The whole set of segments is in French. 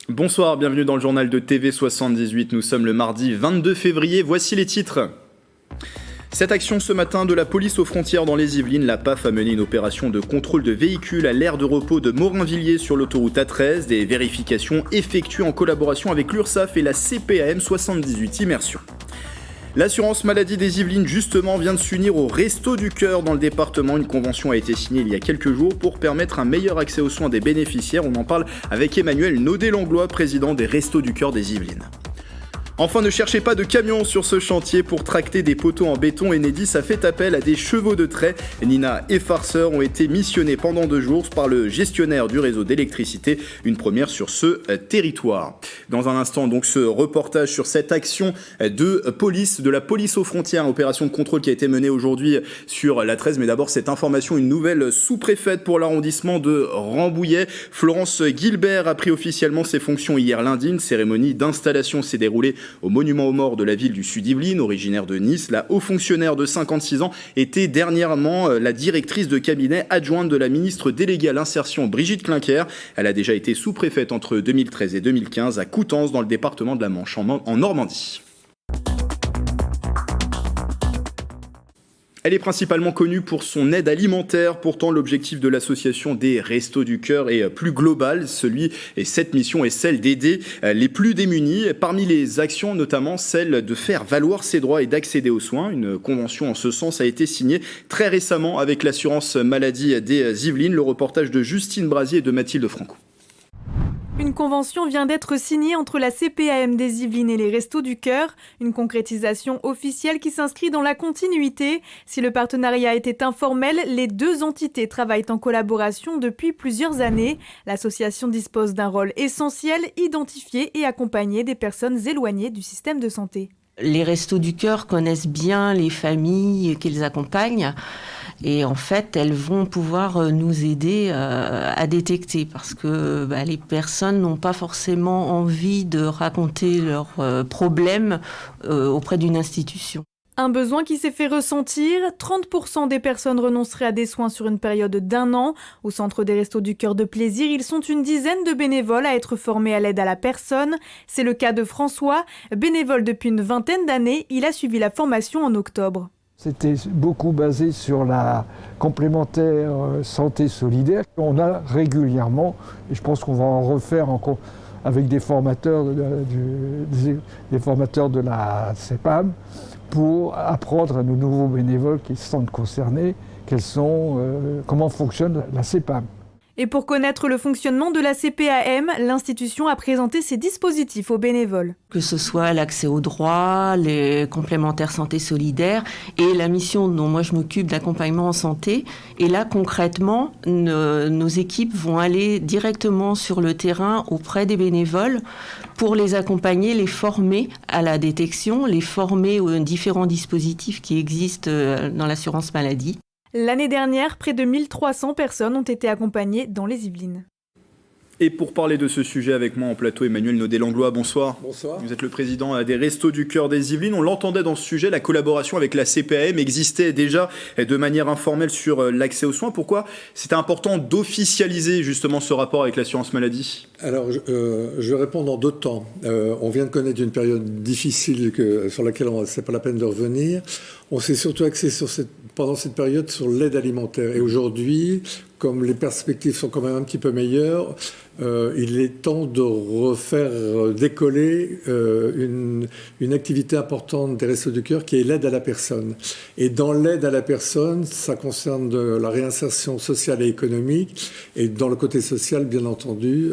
Bonsoir, bienvenue dans le journal de TV78. Nous sommes le mardi 22 février. Voici les titres. Cette action ce matin de la police aux frontières dans les Yvelines, la PAF a mené une opération de contrôle de véhicules à l'aire de repos de Morinvilliers sur l'autoroute A13. Des vérifications effectuées en collaboration avec l'URSSAF et la CPAM 78 Immersion. L'assurance maladie des Yvelines, justement, vient de s'unir au Restos du Cœur dans le département. Une convention a été signée il y a quelques jours pour permettre un meilleur accès aux soins des bénéficiaires. On en parle avec Emmanuel Naudet-Langlois, président des Restos du Cœur des Yvelines. Enfin, ne cherchez pas de camion sur ce chantier pour tracter des poteaux en béton. Enedis a fait appel à des chevaux de trait. Nina et farceurs ont été missionnés pendant 2 jours par le gestionnaire du réseau d'électricité. Une première sur ce territoire. Dans un instant, donc, ce reportage sur cette action de la police aux frontières, opération de contrôle qui a été menée aujourd'hui sur la 13. Mais d'abord, cette information, une nouvelle sous-préfète pour l'arrondissement de Rambouillet. Florence Guilbert a pris officiellement ses fonctions hier lundi. Une cérémonie d'installation s'est déroulée au monument aux morts de la ville du Sud-Yvelines, originaire de Nice. La haut fonctionnaire de 56 ans était dernièrement la directrice de cabinet adjointe de la ministre déléguée à l'insertion Brigitte Klinker. Elle a déjà été sous-préfète entre 2013 et 2015 à Coutances dans le département de la Manche en Normandie. Elle est principalement connue pour son aide alimentaire. Pourtant, l'objectif de l'association des Restos du Cœur est plus global. Cette mission est celle d'aider les plus démunis. Parmi les actions, notamment celle de faire valoir ses droits et d'accéder aux soins. Une convention en ce sens a été signée très récemment avec l'assurance maladie des Yvelines. Le reportage de Justine Brasier et de Mathilde Franco. Une convention vient d'être signée entre la CPAM des Yvelines et les Restos du Cœur, une concrétisation officielle qui s'inscrit dans la continuité. Si le partenariat était informel, les 2 entités travaillent en collaboration depuis plusieurs années. L'association dispose d'un rôle essentiel, identifier et accompagner des personnes éloignées du système de santé. Les Restos du Cœur connaissent bien les familles qu'ils accompagnent. Et en fait, elles vont pouvoir nous aider à détecter parce que les personnes n'ont pas forcément envie de raconter leurs problèmes auprès d'une institution. Un besoin qui s'est fait ressentir. 30% des personnes renonceraient à des soins sur une période d'1 an. Au centre des Restos du Cœur de Plaisir, ils sont une dizaine de bénévoles à être formés à l'aide à la personne. C'est le cas de François. Bénévole depuis une vingtaine d'années, il a suivi la formation en octobre. C'était beaucoup basé sur la complémentaire santé solidaire. On a régulièrement, et je pense qu'on va en refaire avec des formateurs des formateurs de la CPAM pour apprendre à nos nouveaux bénévoles qui se sentent concernés comment fonctionne la CPAM. Et pour connaître le fonctionnement de la CPAM, l'institution a présenté ses dispositifs aux bénévoles. Que ce soit l'accès aux droits, les complémentaires santé solidaire et la mission dont moi je m'occupe d'accompagnement en santé. Et là, concrètement, nos équipes vont aller directement sur le terrain auprès des bénévoles pour les accompagner, les former à la détection, les former aux différents dispositifs qui existent dans l'assurance maladie. L'année dernière, près de 1300 personnes ont été accompagnées dans les Yvelines. Et pour parler de ce sujet avec moi en plateau, Emmanuel Naudet-Langlois, bonsoir. Bonsoir. Vous êtes le président des Restos du Cœur des Yvelines. On l'entendait dans ce sujet, la collaboration avec la CPAM existait déjà de manière informelle sur l'accès aux soins. Pourquoi c'était important d'officialiser justement ce rapport avec l'assurance maladie ? Alors, je vais répondre en 2 temps. On vient de connaître une période difficile sur laquelle c'est pas la peine de revenir. On s'est surtout axé pendant cette période sur l'aide alimentaire. Et aujourd'hui, comme les perspectives sont quand même un petit peu meilleures, il est temps de refaire décoller une activité importante des Restos du Cœur qui est l'aide à la personne. Et dans l'aide à la personne, ça concerne la réinsertion sociale et économique. Et dans le côté social, bien entendu,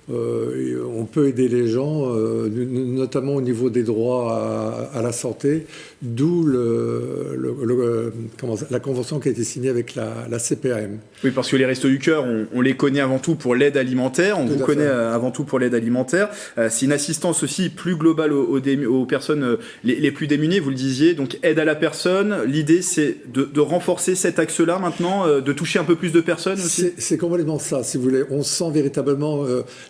on peut aider les gens, notamment au niveau des droits à la santé, d'où la convention qui a été signée avec la CPAM. Oui, parce que les Restos du Cœur, on les connaît avant tout pour l'aide alimentaire, on vous connaît avant tout pour l'aide alimentaire. C'est une assistance aussi plus globale aux personnes les plus démunies, vous le disiez, donc aide à la personne. L'idée, c'est de renforcer cet axe-là maintenant, de toucher un peu plus de personnes aussi. C'est complètement ça, si vous voulez. On sent véritablement,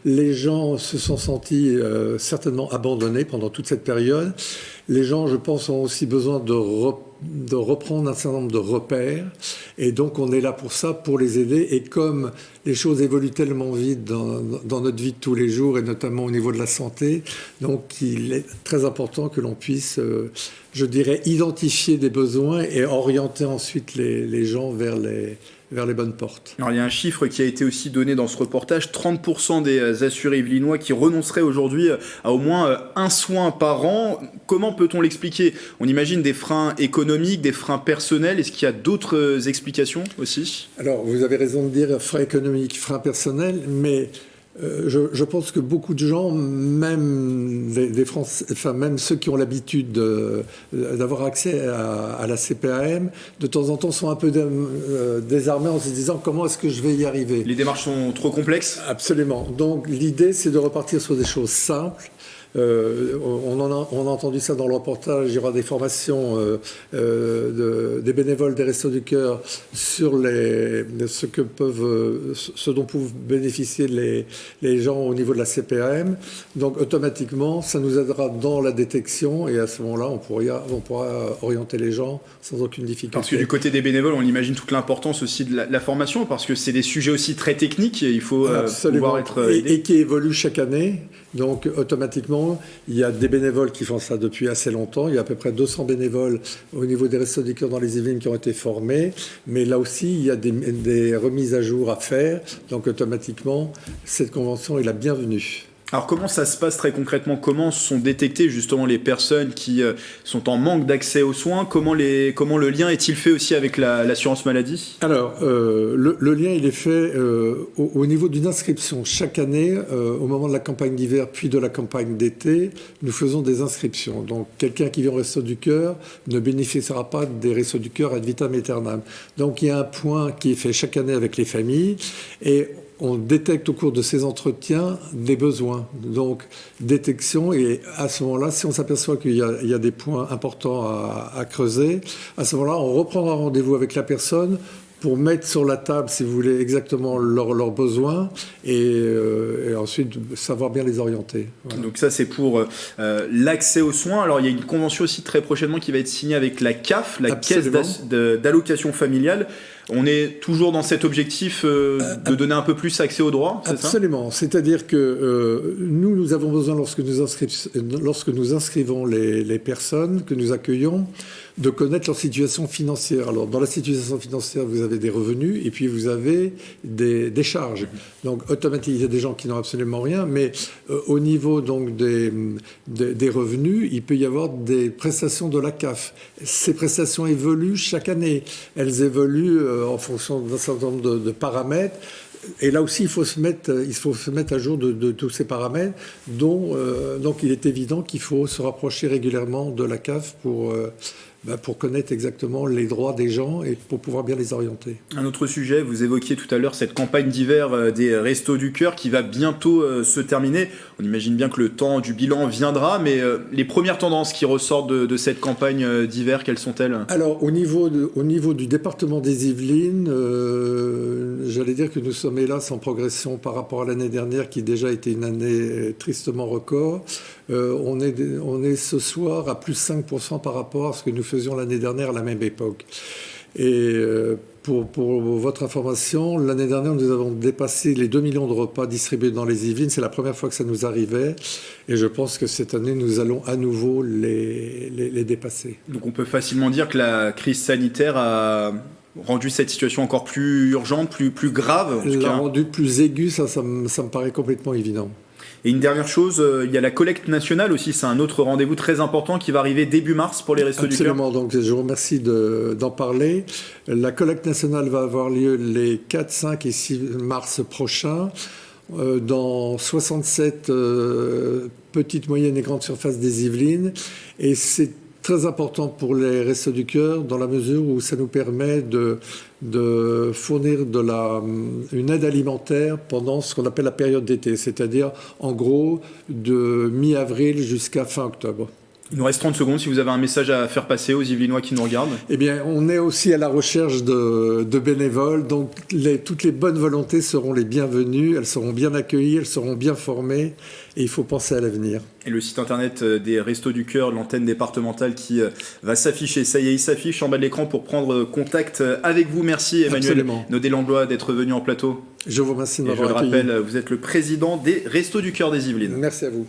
les gens se sont sentis certainement abandonnés pendant toute cette période. Les gens, je pense, ont aussi besoin de de reprendre un certain nombre de repères. Et donc, on est là pour ça, pour les aider. Et comme les choses évoluent tellement vite dans notre vie de tous les jours, et notamment au niveau de la santé, donc il est très important que l'on puisse, je dirais, identifier des besoins et orienter ensuite les gens vers les bonnes portes. Alors, il y a un chiffre qui a été aussi donné dans ce reportage, 30% des assurés yvelinois qui renonceraient aujourd'hui à au moins un soin par an. Comment peut-on l'expliquer? On imagine des freins économiques, des freins personnels. Est-ce qu'il y a d'autres explications aussi? Alors, vous avez raison de dire freins économiques, freins personnels, mais je pense que beaucoup de gens, même des Français, enfin même ceux qui ont l'habitude d'avoir accès à la CPAM, de temps en temps sont un peu désarmés en se disant comment est-ce que je vais y arriver. Les démarches sont trop complexes? Absolument. Donc l'idée, c'est de repartir sur des choses simples. On a entendu ça dans le reportage. Il y aura des formations des bénévoles des Restos du Cœur sur ce dont peuvent bénéficier les gens au niveau de la CPAM. Donc automatiquement, ça nous aidera dans la détection et à ce moment-là, on pourra orienter les gens sans aucune difficulté. Parce que du côté des bénévoles, on imagine toute l'importance aussi de la formation, parce que c'est des sujets aussi très techniques et il faut pouvoir être aidé. Et qui évoluent chaque année. Donc automatiquement, il y a des bénévoles qui font ça depuis assez longtemps. Il y a à peu près 200 bénévoles au niveau des Restos du Cœur dans les Yvelines qui ont été formés. Mais là aussi, il y a des remises à jour à faire. Donc automatiquement, cette convention est la bienvenue. Alors comment ça se passe très concrètement? Comment sont détectées justement les personnes qui sont en manque d'accès aux soins? Comment le lien est-il fait aussi avec l'assurance maladie? Alors, le lien, il est fait au niveau d'une inscription. Chaque année, au moment de la campagne d'hiver puis de la campagne d'été, nous faisons des inscriptions. Donc, quelqu'un qui vient au Resto du Cœur ne bénéficiera pas des Restos du Cœur ad vitam aeternam. Donc, il y a un point qui est fait chaque année avec les familles et on détecte au cours de ces entretiens des besoins. Donc, détection, et à ce moment-là, si on s'aperçoit qu'il y a des points importants à creuser, à ce moment-là, on reprendra rendez-vous avec la personne pour mettre sur la table, si vous voulez, exactement leurs besoins et ensuite savoir bien les orienter. Voilà. Donc ça, c'est pour l'accès aux soins. Alors, il y a une convention aussi très prochainement qui va être signée avec la CAF, la Absolument. Caisse d'allocation familiale. On est toujours dans cet objectif de donner un peu plus accès aux droits, c'est ça? Absolument. C'est-à-dire que nous avons besoin, lorsque nous inscrivons les personnes que nous accueillons, de connaître leur situation financière. Alors, dans la situation financière, vous avez des revenus et puis vous avez des charges. Donc, automatiquement, il y a des gens qui n'ont absolument rien, mais au niveau donc des revenus, il peut y avoir des prestations de la CAF. Ces prestations évoluent chaque année. Elles évoluent en fonction d'un certain nombre de paramètres. Et là aussi, il faut se mettre à jour de tous ces paramètres, donc il est évident qu'il faut se rapprocher régulièrement de la CAF pour connaître exactement les droits des gens et pour pouvoir bien les orienter. Un autre sujet, vous évoquiez tout à l'heure cette campagne d'hiver des Restos du Cœur qui va bientôt se terminer. On imagine bien que le temps du bilan viendra, mais les premières tendances qui ressortent de cette campagne d'hiver, quelles sont-elles? Alors, au niveau du département des Yvelines, j'allais dire que nous sommes hélas en progression par rapport à l'année dernière qui déjà était une année tristement record. On est ce soir à plus 5% par rapport à ce que nous faisions l'année dernière à la même époque. Et pour votre information, l'année dernière, nous avons dépassé les 2 millions de repas distribués dans les Yvelines. C'est la première fois que ça nous arrivait. Et je pense que cette année, nous allons à nouveau les dépasser. Donc on peut facilement dire que la crise sanitaire a rendu cette situation encore plus urgente, plus grave. L'a rendu plus aiguë, ça me paraît complètement évident. Et une dernière chose, il y a la collecte nationale aussi, c'est un autre rendez-vous très important qui va arriver début mars pour les Restos du Cœur. Absolument, donc je vous remercie d'en parler. La collecte nationale va avoir lieu les 4, 5 et 6 mars prochains dans 67 petites, moyennes et grandes surfaces des Yvelines. Et c'est très important pour les Restos du Cœur dans la mesure où ça nous permet de fournir une aide alimentaire pendant ce qu'on appelle la période d'été, c'est-à-dire en gros de mi-avril jusqu'à fin octobre. Il nous reste 30 secondes si vous avez un message à faire passer aux Yvelinois qui nous regardent. Eh bien, on est aussi à la recherche de bénévoles, donc toutes les bonnes volontés seront les bienvenues, elles seront bien accueillies, elles seront bien formées, et il faut penser à l'avenir. Et le site internet des Restos du Cœur, l'antenne départementale qui va s'afficher. Ça y est, il s'affiche en bas de l'écran pour prendre contact avec vous. Merci Emmanuel Naudet-Langlois d'être venu en plateau. Je vous remercie de m'avoir accueilli. Je le rappelle, vous êtes le président des Restos du Cœur des Yvelines. Merci à vous.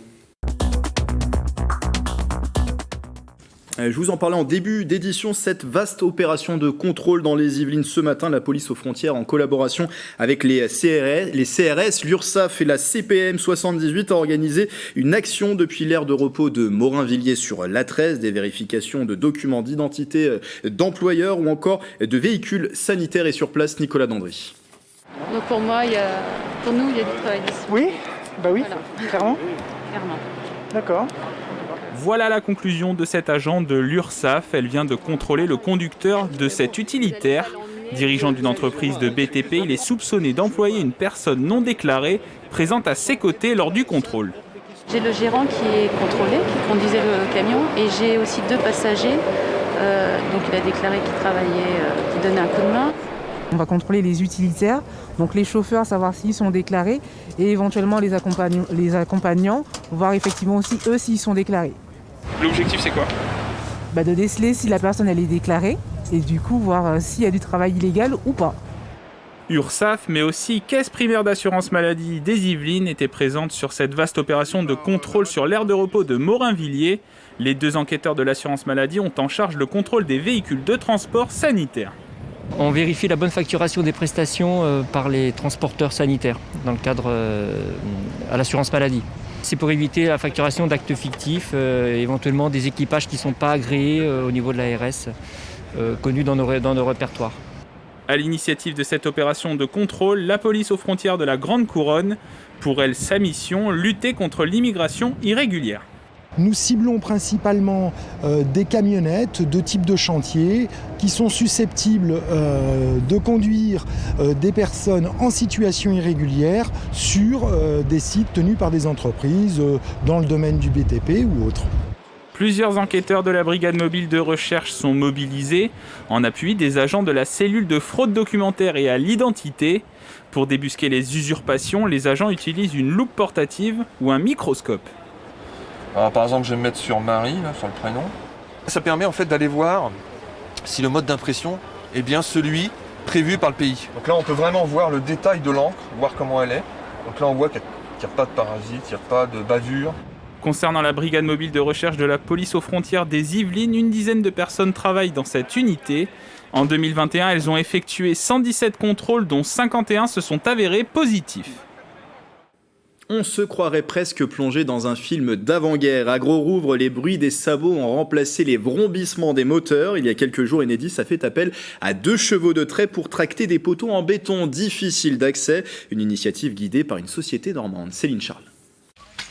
Je vous en parlais en début d'édition, cette vaste opération de contrôle dans les Yvelines ce matin. La police aux frontières, en collaboration avec les CRS, l'URSSAF et la CPAM 78, a organisé une action depuis l'aire de repos de Morinvilliers sur l'A13, des vérifications de documents d'identité d'employeurs ou encore de véhicules sanitaires. Et sur place, Nicolas Dandry. Donc pour nous, il y a du travail ici. Oui, bah oui, voilà. Clairement. D'accord. Voilà la conclusion de cette agent de l'URSSAF. Elle vient de contrôler le conducteur de cet utilitaire. Dirigeant d'une entreprise de BTP, il est soupçonné d'employer une personne non déclarée présente à ses côtés lors du contrôle. J'ai le gérant qui est contrôlé, qui conduisait le camion, et j'ai aussi 2 passagers. Donc il a déclaré qu'il travaillait, qu'il donnait un coup de main. On va contrôler les utilitaires, donc les chauffeurs, savoir s'ils sont déclarés, et éventuellement les accompagnants, voir effectivement aussi eux s'ils sont déclarés. L'objectif c'est quoi ? De déceler si la personne elle est déclarée, et du coup voir s'il y a du travail illégal ou pas. URSSAF, mais aussi Caisse primaire d'assurance maladie des Yvelines étaient présentes sur cette vaste opération de contrôle sur l'aire de repos de Morinvilliers. Les 2 enquêteurs de l'assurance maladie ont en charge le contrôle des véhicules de transport sanitaire. On vérifie la bonne facturation des prestations par les transporteurs sanitaires dans le cadre à l'assurance maladie. C'est pour éviter la facturation d'actes fictifs, éventuellement des équipages qui ne sont pas agréés au niveau de l'ARS, connus dans nos répertoires. À l'initiative de cette opération de contrôle, la police aux frontières de la Grande Couronne, pour elle, sa mission, lutter contre l'immigration irrégulière. Nous ciblons principalement des camionnettes de type de chantier qui sont susceptibles de conduire des personnes en situation irrégulière sur des sites tenus par des entreprises dans le domaine du BTP ou autre. Plusieurs enquêteurs de la brigade mobile de recherche sont mobilisés en appui des agents de la cellule de fraude documentaire et à l'identité. Pour débusquer les usurpations, les agents utilisent une loupe portative ou un microscope. Alors, par exemple, je vais me mettre sur Marie, là, sur le prénom. Ça permet en fait d'aller voir si le mode d'impression est bien celui prévu par le pays. Donc là, on peut vraiment voir le détail de l'encre, voir comment elle est. Donc là, on voit qu'il n'y a pas de parasites, il n'y a pas de bavure. Concernant la brigade mobile de recherche de la police aux frontières des Yvelines, une dizaine de personnes travaillent dans cette unité. En 2021, elles ont effectué 117 contrôles, dont 51 se sont avérés positifs. On se croirait presque plongé dans un film d'avant-guerre. À Gros-Rouvre, les bruits des sabots ont remplacé les vrombissements des moteurs. Il y a quelques jours, Enedis a fait appel à 2 chevaux de trait pour tracter des poteaux en béton difficiles d'accès. Une initiative guidée par une société normande. Céline Charles.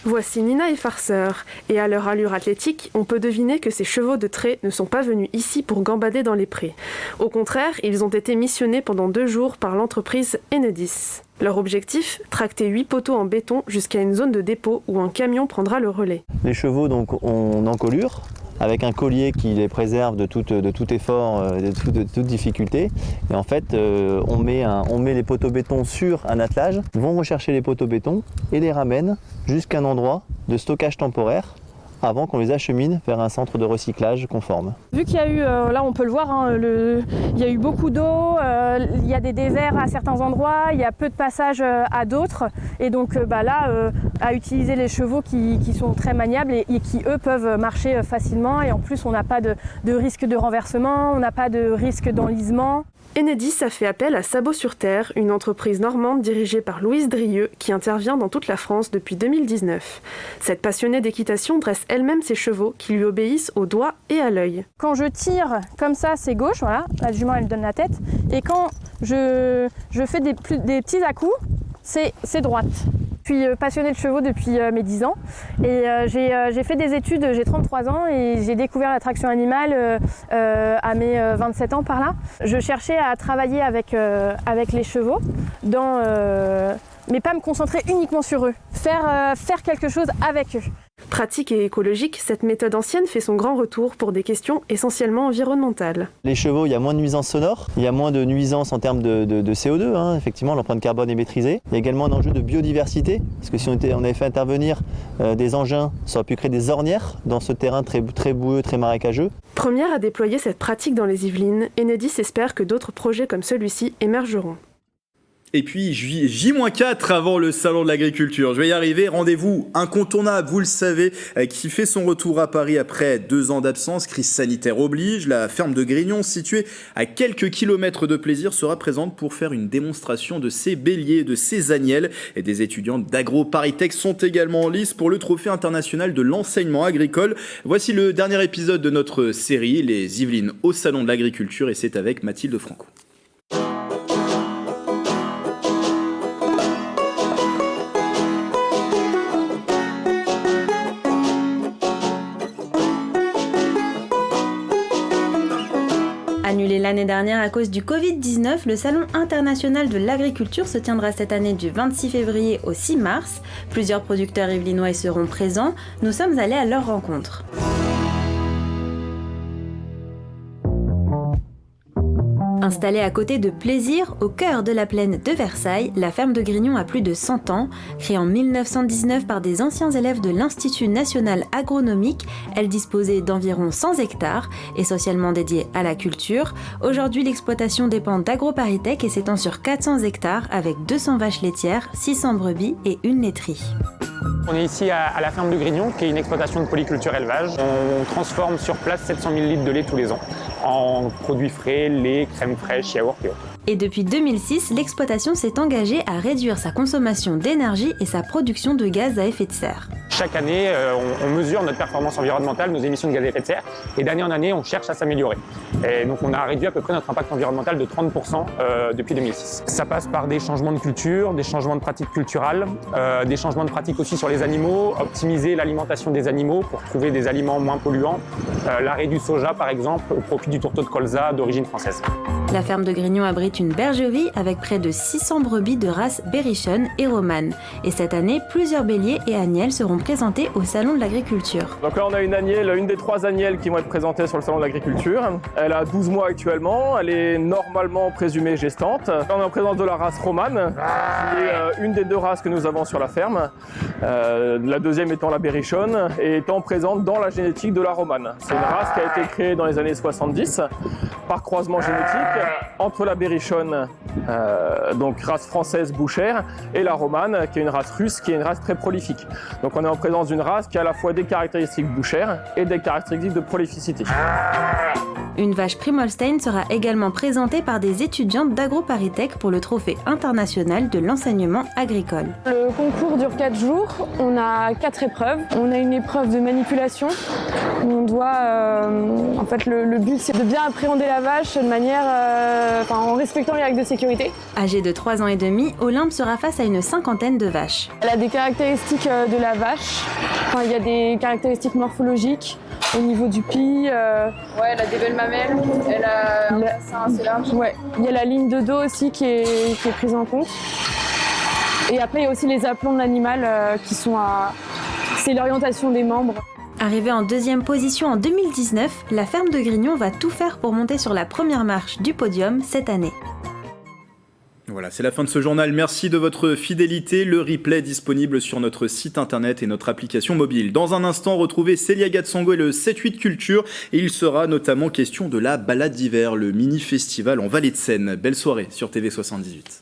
Voici Nina et Farceur, et à leur allure athlétique, on peut deviner que ces chevaux de trait ne sont pas venus ici pour gambader dans les prés. Au contraire, ils ont été missionnés pendant 2 jours par l'entreprise Enedis. Leur objectif, tracter 8 poteaux en béton jusqu'à une zone de dépôt où un camion prendra le relais. Les chevaux donc, ont une encolure, avec un collier qui les préserve de tout effort, de toute difficulté. Et en fait, on met les poteaux béton sur un attelage, vont rechercher les poteaux béton et les ramènent jusqu'à un endroit de stockage temporaire avant qu'on les achemine vers un centre de recyclage conforme. Vu qu'il y a eu, là on peut le voir, il y a eu beaucoup d'eau, il y a des déserts à certains endroits, il y a peu de passages à d'autres. Et donc là, à utiliser les chevaux qui sont très maniables et qui eux peuvent marcher facilement. Et en plus on n'a pas de risque de renversement, on n'a pas de risque d'enlisement. Enedis a fait appel à Sabots sur Terre, une entreprise normande dirigée par Louise Drieux qui intervient dans toute la France depuis 2019. Cette passionnée d'équitation dresse elle-même ses chevaux qui lui obéissent au doigt et à l'œil. Quand je tire comme ça, c'est gauche, voilà, la jument elle donne la tête. Et quand je fais des petits à-coups, c'est droite. Je suis passionnée de chevaux depuis mes 10 ans et j'ai fait des études, j'ai 33 ans et j'ai découvert la traction animale à mes 27 ans par là. Je cherchais à travailler avec les chevaux, mais pas me concentrer uniquement sur eux, faire quelque chose avec eux. Pratique et écologique, cette méthode ancienne fait son grand retour pour des questions essentiellement environnementales. Les chevaux, il y a moins de nuisances sonores, il y a moins de nuisances en termes de CO2, hein. Effectivement l'empreinte carbone est maîtrisée. Il y a également un enjeu de biodiversité, parce que si on avait fait intervenir des engins, ça aurait pu créer des ornières dans ce terrain très boueux, très marécageux. Première à déployer cette pratique dans les Yvelines, Enedis espère que d'autres projets comme celui-ci émergeront. Et puis J-4 avant le salon de l'agriculture. Je vais y arriver. Rendez-vous incontournable, vous le savez, qui fait son retour à Paris après 2 ans d'absence. Crise sanitaire oblige. La ferme de Grignon, située à quelques kilomètres de Plaisir, sera présente pour faire une démonstration de ses béliers, de ses agnelles. Et des étudiantes d'AgroParisTech sont également en lice pour le trophée international de l'enseignement agricole. Voici le dernier épisode de notre série, les Yvelines au salon de l'agriculture, et c'est avec Mathilde Franco. Annulé l'année dernière à cause du Covid-19, le Salon international de l'agriculture se tiendra cette année du 26 février au 6 mars. Plusieurs producteurs yvelinois y seront présents. Nous sommes allés à leur rencontre. Installée à côté de Plaisir, au cœur de la plaine de Versailles, la ferme de Grignon a plus de 100 ans. Créée en 1919 par des anciens élèves de l'Institut national agronomique, elle disposait d'environ 100 hectares, essentiellement dédiés à la culture. Aujourd'hui, l'exploitation dépend d'AgroParisTech et s'étend sur 400 hectares avec 200 vaches laitières, 600 brebis et une laiterie. On est ici à la ferme de Grignon, qui est une exploitation de polyculture élevage. On transforme sur place 700 000 litres de lait tous les ans en produits frais, lait, crème fraîche, yaourt et autres. Et depuis 2006, l'exploitation s'est engagée à réduire sa consommation d'énergie et sa production de gaz à effet de serre. Chaque année, on mesure notre performance environnementale, nos émissions de gaz à effet de serre, et d'année en année, on cherche à s'améliorer. Et donc on a réduit à peu près notre impact environnemental de 30% depuis 2006. Ça passe par des changements de culture, des changements de pratiques culturales, des changements de pratiques aussi sur les animaux, optimiser l'alimentation des animaux pour trouver des aliments moins polluants, l'arrêt du soja par exemple, au profit du tourteau de colza d'origine française. La ferme de Grignon abrite une bergerie avec près de 600 brebis de race Berrichonne et Romane. Et cette année, plusieurs béliers et agnelles seront présentés au Salon de l'agriculture. Donc là on a une agnelle, une des 3 agnelles qui vont être présentées sur le Salon de l'agriculture. Elle a 12 mois actuellement, elle est normalement présumée gestante. Là, on est en présence de la race Romane, qui est une des 2 races que nous avons sur la ferme. La deuxième étant la Berrichonne et étant présente dans la génétique de la Romane. C'est une race qui a été créée dans les années 70 par croisement génétique entre la Berrichonne, donc race française bouchère, et la Romane, qui est une race russe, qui est une race très prolifique. Donc on est en présence d'une race qui a à la fois des caractéristiques bouchères et des caractéristiques de prolificité. Une vache Primolstein sera également présentée par des étudiantes d'AgroParisTech pour le trophée international de l'enseignement agricole. Le concours dure 4 jours, on a 4 épreuves. On a une épreuve de manipulation où on doit, en fait le but c'est de bien appréhender la vache de manière, en respectant les règles de sécurité. Âgée de 3 ans et demi, Olympe sera face à une 50aine de vaches. Elle a des caractéristiques de la vache, il y a des caractéristiques morphologiques. Au niveau du pis, ouais, elle a des belles mamelles, elle a un bassin assez large. Ouais, il y a la ligne de dos aussi qui est prise en compte. Et après, il y a aussi les aplombs de l'animal qui sont à... C'est l'orientation des membres. Arrivée en 2e position en 2019, la ferme de Grignon va tout faire pour monter sur la première marche du podium cette année. Voilà, c'est la fin de ce journal. Merci de votre fidélité. Le replay est disponible sur notre site internet et notre application mobile. Dans un instant, retrouvez Célia Gatsongo et le 7-8 Culture. Et il sera notamment question de la balade d'hiver, le mini-festival en Vallée de Seine. Belle soirée sur TV78.